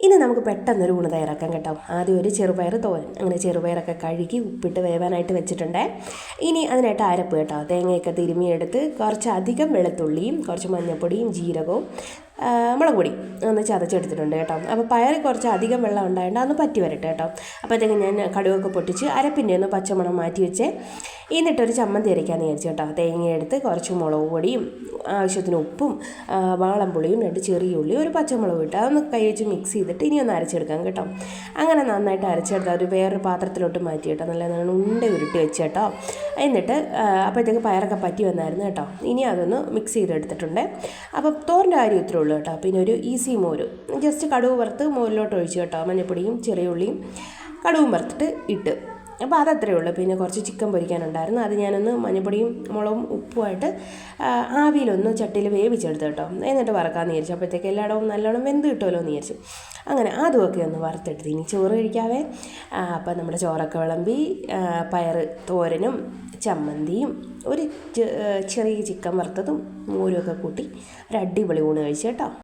ഇനി നമുക്ക് പെട്ടെന്നൊരു ഊണ് തയ്യാറാക്കാം കേട്ടോ. ആദ്യം ഒരു ചെറുപയർ തോരൻ, അങ്ങനെ ചെറുപയറൊക്കെ കഴുകി ഉപ്പിട്ട് വേവാനായിട്ട് വെച്ചിട്ടുണ്ട്. ഇനി അതിനായിട്ട് അരപ്പ് കേട്ടോ. തേങ്ങയൊക്കെ തിരുമിയെടുത്ത് കുറച്ചധികം വെളുത്തുള്ളിയും കുറച്ച് മഞ്ഞൾപ്പൊടിയും ജീരകവും മുളക് പൊടി ഒന്ന് ചതച്ചെടുത്തിട്ടുണ്ട് കേട്ടോ. അപ്പോൾ പയർ കുറച്ച് അധികം വെള്ളം ഉണ്ടായതുകൊണ്ട് അതൊന്ന് പറ്റി വരട്ടെ കേട്ടോ. അപ്പോഴത്തേക്കും ഞാൻ കടുകൊക്കെ പൊട്ടിച്ച് അരപ്പിൻ്റെ ഒന്ന് പച്ചമണം മാറ്റി വെച്ച് എന്നിട്ടൊരു ചമ്മന്തി അരയ്ക്കാമെന്ന് വിചാരിച്ചു കേട്ടോ. തേങ്ങയെടുത്ത് കുറച്ച് മുളക് പൊടിയും ആവശ്യത്തിന് ഉപ്പും വാളംപുളിയും 2 ചെറിയ ഉള്ളി ഒരു പച്ചമുളക് ഇട്ട് അതൊന്ന് കൈ വെച്ച് മിക്സ് ചെയ്തിട്ട് ഇനി ഒന്ന് അരച്ചെടുക്കാം കേട്ടോ. അങ്ങനെ നന്നായിട്ട് അരച്ചെടുത്താൽ ഒരു വേറൊരു പാത്രത്തിലോട്ട് മാറ്റി കേട്ടോ. നല്ല ഉണ്ട ഉരുട്ടി വെച്ച് കേട്ടോ. എന്നിട്ട് അപ്പോഴത്തേക്ക് പയറൊക്കെ പറ്റി വന്നായിരുന്നു കേട്ടോ. ഇനി അതൊന്ന് മിക്സ് ചെയ്തെടുത്തിട്ടുണ്ട്. അപ്പോൾ തോരൻ്റെ കാര്യം ഇത്രേ ഉള്ളൂ കേട്ടോ. പിന്നെ ഒരു ഈസി മോര് ജസ്റ്റ് കടുക് വറുത്ത് മോരിലോട്ട് ഒഴിച്ച് കേട്ടോ. മഞ്ഞൾപ്പൊടിയും ചെറിയ ഉള്ളിയും കടുകും വറുത്തിട്ട് ഇട്ട്. അപ്പോൾ അതത്രയേ ഉള്ളൂ. പിന്നെ കുറച്ച് ചിക്കൻ പൊരിക്കാനുണ്ടായിരുന്നു. അത് ഞാനൊന്ന് മഞ്ഞൾപ്പൊടിയും മുളകും ഉപ്പുമായിട്ട് ആവിയിലൊന്ന് ചട്ടിയിൽ വേവിച്ചെടുത്ത് കേട്ടോ. എന്നിട്ട് വറക്കാമെന്ന് വിചാരിച്ചു. അപ്പോഴത്തേക്ക് എല്ലായിടവും നല്ലോണം വെന്ത് കിട്ടുമല്ലോ എന്ന് വിചാരിച്ചു. അങ്ങനെ അതുമൊക്കെ ഒന്ന് വറുത്തെടുത്ത് ഇനി ചോറ് കഴിക്കാവേ. അപ്പം നമ്മുടെ ചോറൊക്കെ വിളമ്പി പയർ തോരനും ചമ്മന്തിയും ഒരു ചെറിയ ചിക്കൻ വറുത്തതും മോരുമൊക്കെ കൂട്ടി ഒരു അടിപൊളി ഊണ് കഴിച്ചു കേട്ടോ.